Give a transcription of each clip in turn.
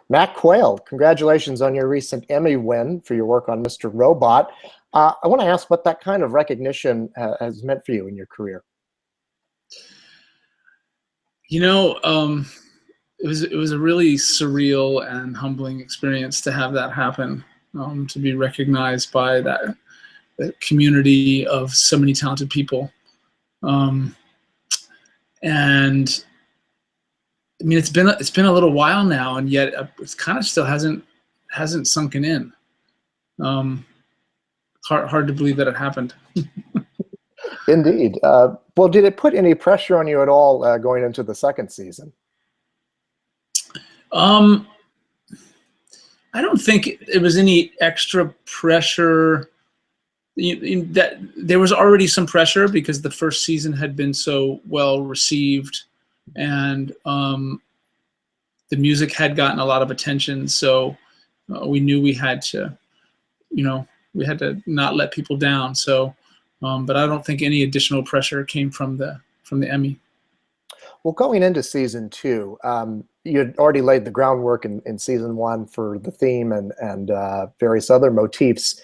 Mac Quayle, congratulations on your recent Emmy win for your work on Mr. Robot. I want to ask what that kind of recognition has meant for you in your career. You know, it was a really surreal and humbling experience to have that happen, to be recognized by that community of so many talented people. And I mean, it's been a little while now, and yet it's kind of still hasn't sunken in. Hard to believe that it happened. Indeed. Well, did it put any pressure on you at all going into the second season? I don't think it was any extra pressure. That there was already some pressure because the first season had been so well received, and the music had gotten a lot of attention. So we knew we had to, not let people down. So, but I don't think any additional pressure came from the Emmy. Well, going into season two, you had already laid the groundwork in season one for the theme and various other motifs.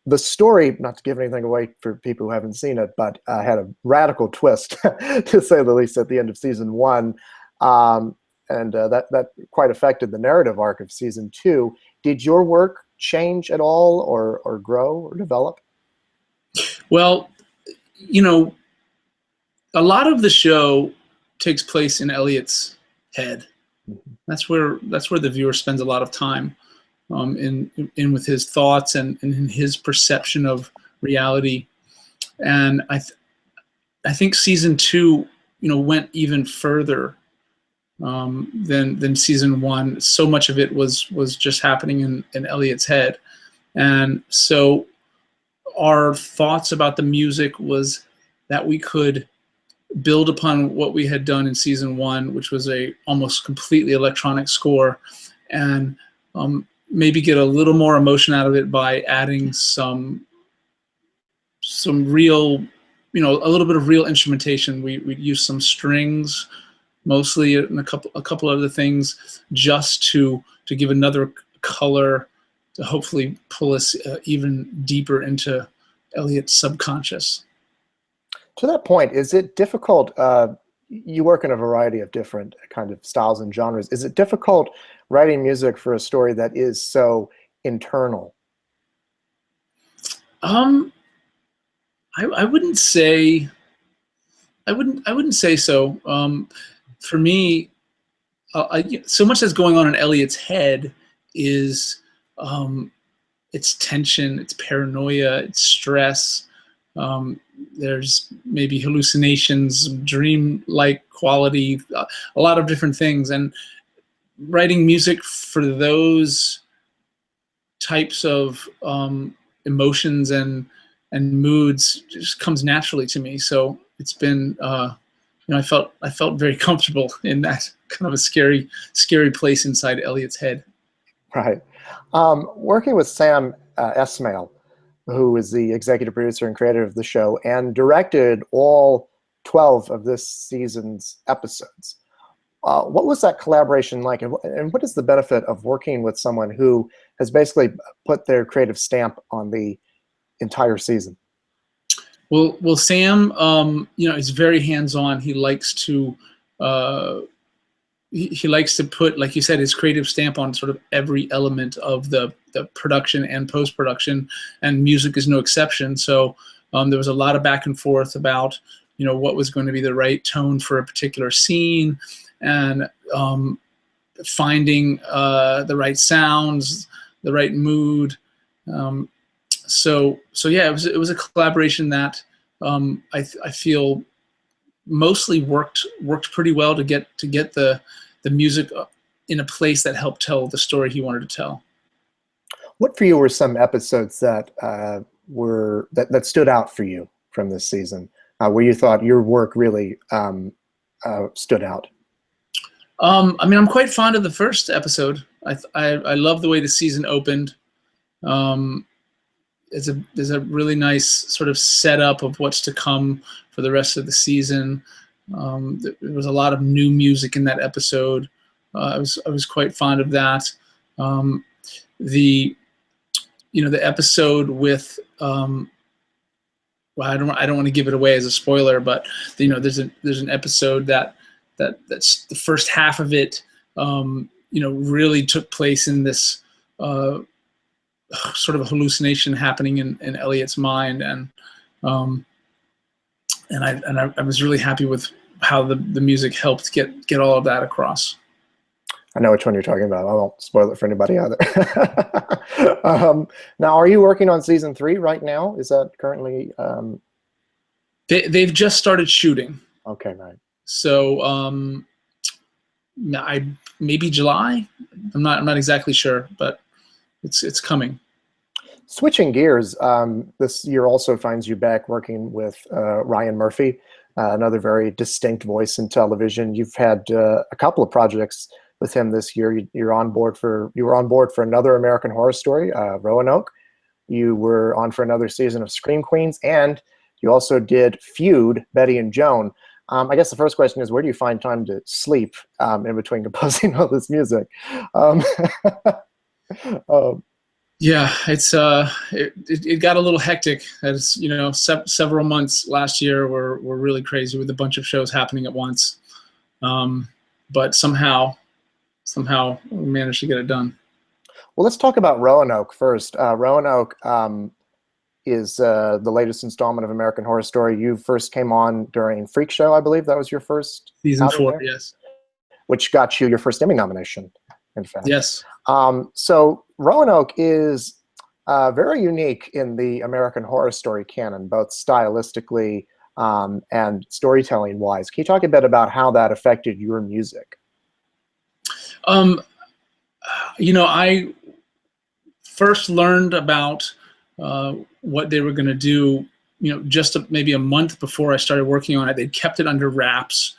The story, not to give anything away for people who haven't seen it, but had a radical twist, to say the least, at the end of season one. And that quite affected the narrative arc of season two. Did your work change at all or grow or develop? Well, a lot of the show takes place in Elliot's head. Mm-hmm. That's where the viewer spends a lot of time, in with his thoughts and in his perception of reality. And I think season two, went even further than season one. So much of it was just happening in Elliot's head, and so our thoughts about the music was that we could build upon what we had done in season one, which was a almost completely electronic score, and maybe get a little more emotion out of it by adding some real, a little bit of real instrumentation. We'd use some strings, mostly, and a couple other things, just to give another color, to hopefully pull us even deeper into Elliot's subconscious. To that point, is it difficult? You work in a variety of different kind of styles and genres. Is it difficult writing music for a story that is so internal? I wouldn't say. I wouldn't say so. For me, so much that's going on in Elliot's head is it's tension, it's paranoia, it's stress. There's maybe hallucinations, dream-like quality, a lot of different things. And writing music for those types of emotions and moods just comes naturally to me. So it's been, I felt very comfortable in that kind of a scary place inside Elliot's head. Right. Working with Sam Esmail, who is the executive producer and creator of the show and directed all 12 of this season's episodes. What was that collaboration like, and what is the benefit of working with someone who has basically put their creative stamp on the entire season? Well, Sam, is very hands-on. He likes to he likes to put, like you said, his creative stamp on sort of every element of the production and post-production, and music is no exception. So there was a lot of back and forth about, what was going to be the right tone for a particular scene, and finding the right sounds, the right mood. So yeah, it was a collaboration that I feel mostly worked pretty well to get the music in a place that helped tell the story he wanted to tell. What for you were some episodes that that stood out for you from this season, where you thought your work really stood out? I'm quite fond of the first episode. I love the way the season opened. There's a really nice sort of setup of what's to come for the rest of the season. There was a lot of new music in that episode. I was quite fond of that. The the episode with well, I don't want to give it away as a spoiler, but there's an episode that's the first half of it really took place in this sort of a hallucination happening in Elliot's mind, and I was really happy with how the music helped get all of that across. I know which one you're talking about. I won't spoil it for anybody either. Now, are you working on season 3 right now? Is that currently? They've just started shooting. Okay, right. So maybe July. I'm not exactly sure, but it's coming. Switching gears, this year also finds you back working with Ryan Murphy, another very distinct voice in television. You've had a couple of projects with him this year. You were on board for another American Horror Story, Roanoke. You were on for another season of Scream Queens, and you also did Feud, Betty and Joan. I guess the first question is, where do you find time to sleep in between composing all this music? Yeah, it got a little hectic. As several months last year were really crazy with a bunch of shows happening at once. But somehow we managed to get it done. Well, let's talk about Roanoke first. Roanoke is the latest installment of American Horror Story. You first came on during Freak Show, I believe. That was your first season 4, yes. Which got you your first Emmy nomination, in fact. Yes. So Roanoke is very unique in the American Horror Story canon, both stylistically and storytelling-wise. Can you talk a bit about how that affected your music? I first learned about what they were going to do, just maybe a month before I started working on it. They'd kept it under wraps.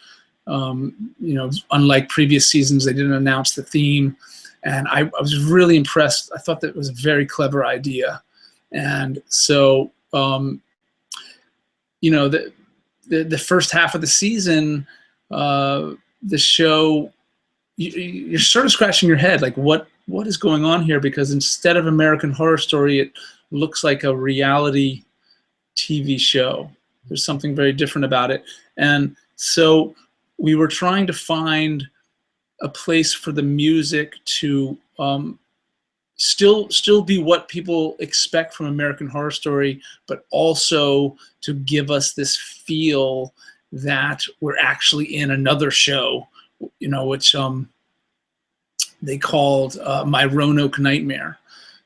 Unlike previous seasons, they didn't announce the theme. And I was really impressed. I thought that was a very clever idea. And so, the first half of the season, the show, you're sort of scratching your head, like what is going on here? Because instead of American Horror Story, it looks like a reality TV show. There's something very different about it. And so we were trying to find a place for the music to still be what people expect from American Horror Story, but also to give us this feel that we're actually in another show, which they called My Roanoke Nightmare.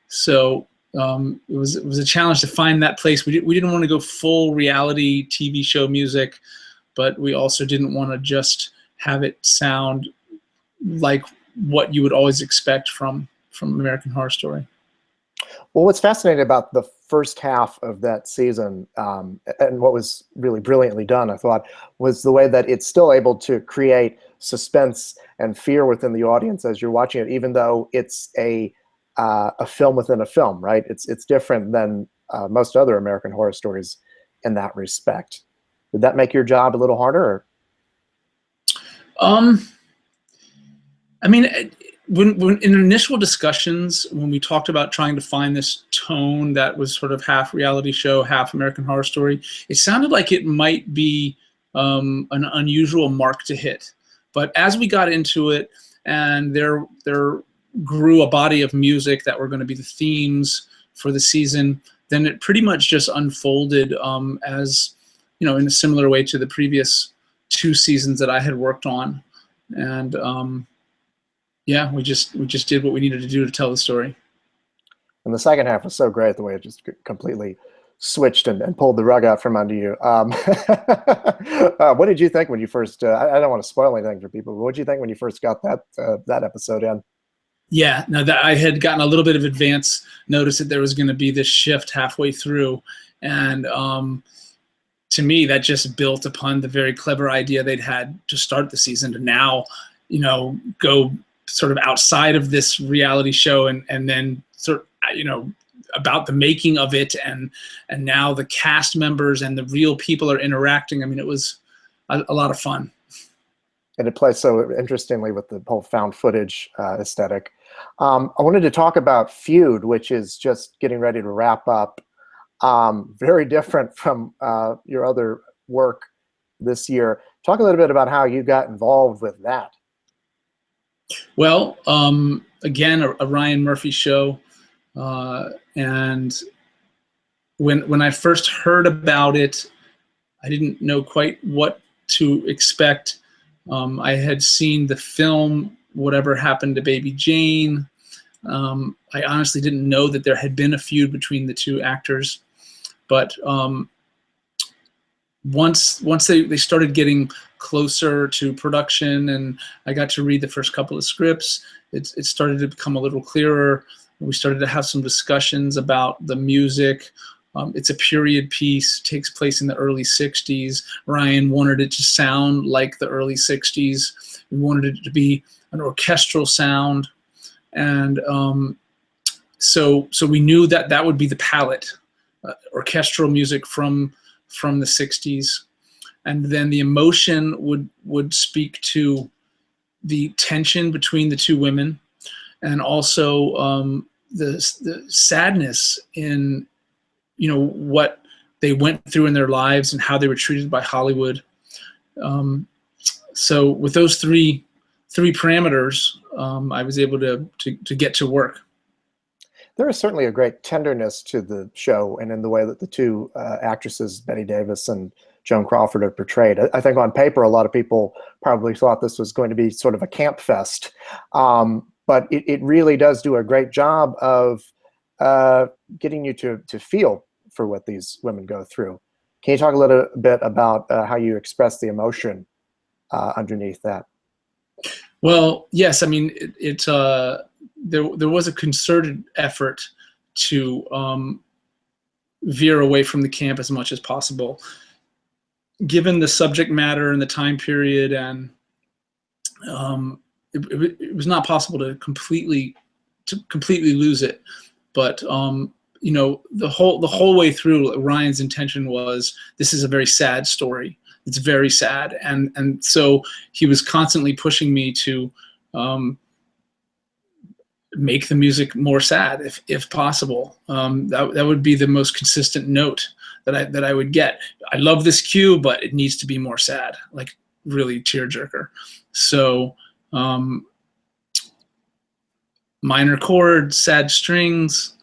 So it was a challenge to find that place. We didn't want to go full reality TV show music, but we also didn't want to just have it sound like what you would always expect from American Horror Story. Well, what's fascinating about the first half of that season, and what was really brilliantly done, I thought, was the way that it's still able to create suspense and fear within the audience as you're watching it, even though it's a film within a film, right? It's different than most other American Horror Stories in that respect. Did that make your job a little harder? I mean, when in initial discussions, when we talked about trying to find this tone that was sort of half reality show, half American Horror Story, it sounded like it might be an unusual mark to hit. But as we got into it, and there grew a body of music that were going to be the themes for the season, then it pretty much just unfolded as, in a similar way to the previous 2 seasons that I had worked on. And yeah, we just did what we needed to do to tell the story. And the second half was so great, the way it just completely switched and pulled the rug out from under you. What did you think when you first? I don't want to spoil anything for people, but what did you think when you first got that episode in? Yeah, no, that I had gotten a little bit of advance notice that there was going to be this shift halfway through, and to me, that just built upon the very clever idea they'd had to start the season to now, go sort of outside of this reality show and then sort of, about the making of it, and now the cast members and the real people are interacting. I mean, it was a lot of fun. and it plays so interestingly with the whole found footage aesthetic. I wanted to talk about Feud, which is just getting ready to wrap up. Very different from your other work this year. Talk a little bit about how you got involved with that. Well, again, a Ryan Murphy show, and when I first heard about it, I didn't know quite what to expect. I had seen the film Whatever Happened to Baby Jane. I honestly didn't know that there had been a feud between the two actors, but once they started getting closer to production and I got to read the first couple of scripts, it started to become a little clearer. We started to have some discussions about the music. It's a period piece, takes place in the early 60s. Ryan wanted it to sound like the early 60s. We wanted it to be an orchestral sound. And so we knew that that would be the palette, orchestral music from the 60s. And then the emotion would speak to the tension between the two women, and also the sadness in what they went through in their lives and how they were treated by Hollywood. So with those three parameters, I was able to get to work. There is certainly a great tenderness to the show, and in the way that the two actresses, Betty Davis and Joan Crawford, are portrayed. I think on paper, a lot of people probably thought this was going to be sort of a camp fest, but it really does do a great job of getting you to feel for what these women go through. Can you talk a little bit about how you express the emotion underneath that? Well, yes. I mean, there was a concerted effort to veer away from the camp as much as possible, given the subject matter and the time period, and it was not possible to completely lose it. But the whole way through, Ryan's intention was, this is a very sad story. It's very sad, and so he was constantly pushing me to make the music more sad, if possible. That would be the most consistent note that I would get. I love this cue, but it needs to be more sad, like really tearjerker. So minor chords, sad strings,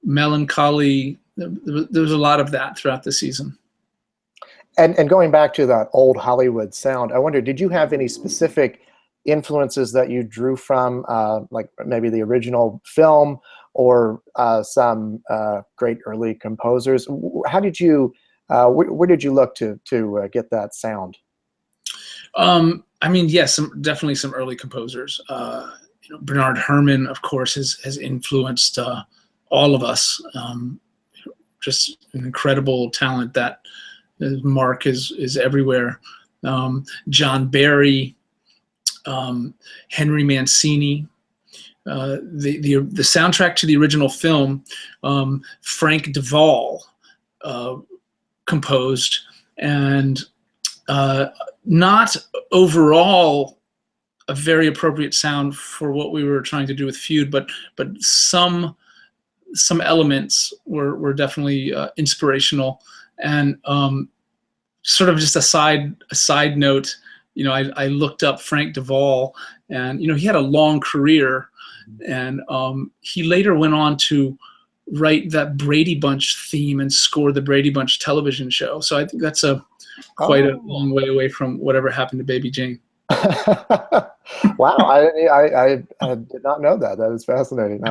melancholy. There was a lot of that throughout the season. And going back to that old Hollywood sound, I wonder, did you have any specific influences that you drew from, like maybe the original film or some great early composers? How did you, where did you look to get that sound? I mean, yes, definitely some early composers. Bernard Herrmann, of course, has influenced all of us. Just an incredible talent that mark is everywhere. John Barry, Henry Mancini, the soundtrack to the original film, Frank Duvall composed, and not overall a very appropriate sound for what we were trying to do with Feud, but some elements were definitely inspirational. And sort of just a side note, I looked up Frank Duvall, and he had a long career, and he later went on to write that Brady Bunch theme and score the Brady Bunch television show. So I think that's quite a long way away from Whatever Happened to Baby Jane. Wow, I did not know that. That is fascinating.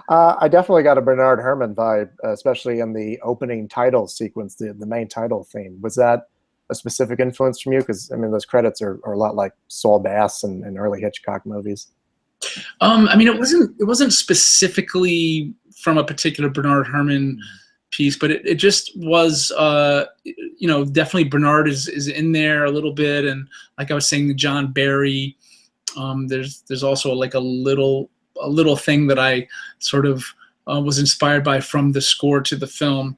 I definitely got a Bernard Herrmann vibe, especially in the opening title sequence, the main title theme. Was that a specific influence from you? Because I mean, those credits are a lot like Saul Bass and early Hitchcock movies. I mean, it wasn't specifically from a particular Bernard Herrmann piece, but it just was, definitely Bernard is in there a little bit, and like I was saying, the John Barry. There's also like a little thing that I sort of was inspired by from the score to the film,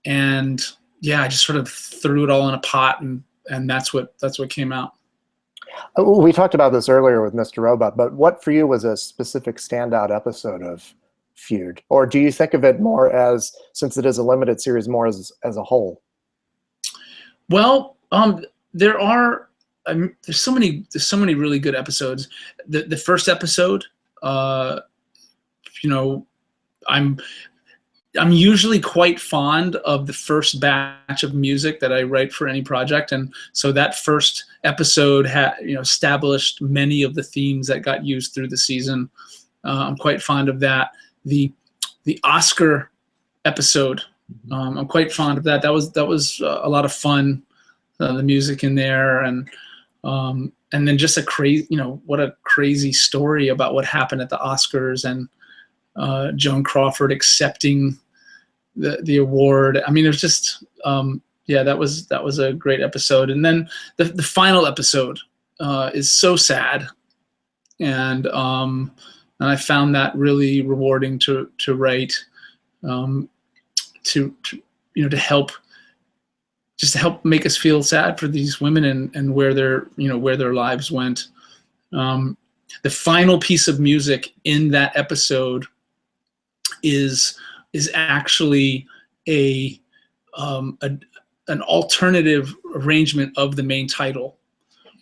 and yeah, I just sort of threw it all in a pot, and that's what came out. We talked about this earlier with Mr. Robot, but what for you was a specific standout episode of Feud? Or do you think of it more as, since it is a limited series, more as a whole? Well, there are there's so many really good episodes. The first episode, you know, I'm usually quite fond of the first batch of music that I write for any project, and so that first episode established many of the themes that got used through the season. I'm quite fond of that. The Oscar episode, I'm quite fond of that. That was a lot of fun. The music in there, and then just a crazy, what a crazy story about what happened at the Oscars, and Joan Crawford accepting the award. I mean, there's just yeah, that was a great episode. And then the final episode is so sad, and I found that really rewarding to write, to help make us feel sad for these women and where their lives went. The final piece of music in that episode is actually an alternative arrangement of the main title.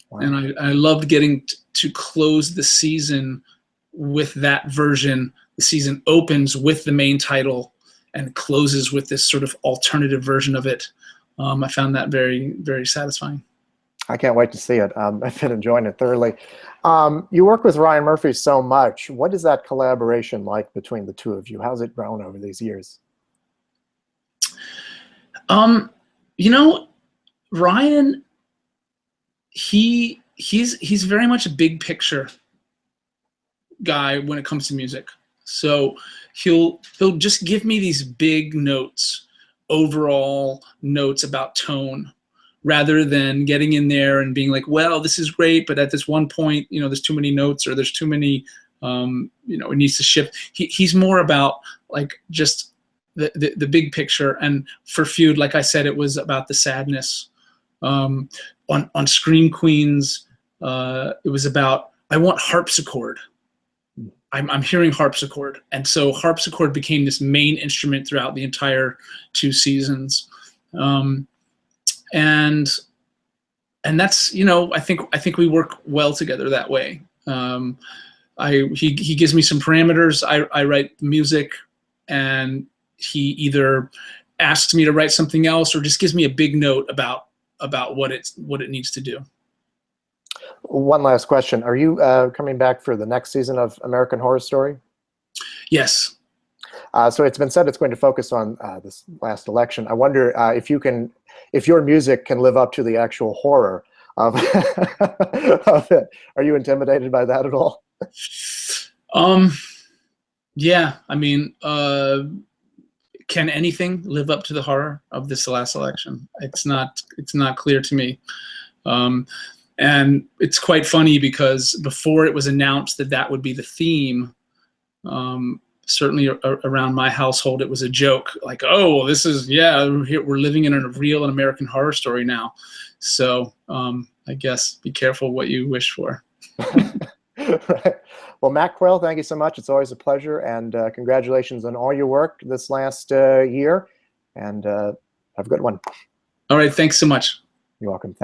Wow. And I loved getting to close the season with that version. The season opens with the main title and closes with this sort of alternative version of it. I found that very, very satisfying. I can't wait to see it. I've been enjoying it thoroughly. You work with Ryan Murphy so much. What is that collaboration like between the two of you? How's it grown over these years? Ryan, he's very much a big picture guy when it comes to music. So he'll just give me these big notes, overall notes about tone, rather than getting in there and being like, well, this is great, but at this one point, there's too many notes, or there's too many, it needs to shift. He's more about like just the big picture. And for Feud, like I said, it was about the sadness. On Scream Queens, it was about, I want harpsichord. I'm hearing harpsichord, and so harpsichord became this main instrument throughout the entire 2 seasons. And that's, I think we work well together that way. He gives me some parameters. I write music, and he either asks me to write something else or just gives me a big note about what it needs to do. One last question. Are you coming back for the next season of American Horror Story? Yes. So it's been said it's going to focus on this last election. I wonder if your music can live up to the actual horror of, of it. Are you intimidated by that at all? Yeah. I mean, can anything live up to the horror of this last election? It's not clear to me. And it's quite funny because before it was announced that would be the theme, certainly around my household, it was a joke. Like, oh, this is, yeah, we're living in a real American Horror Story now. So I guess be careful what you wish for. Right. Well, Mac Quayle, thank you so much. It's always a pleasure, and congratulations on all your work this last year, and have a good one. All right. Thanks so much. You're welcome.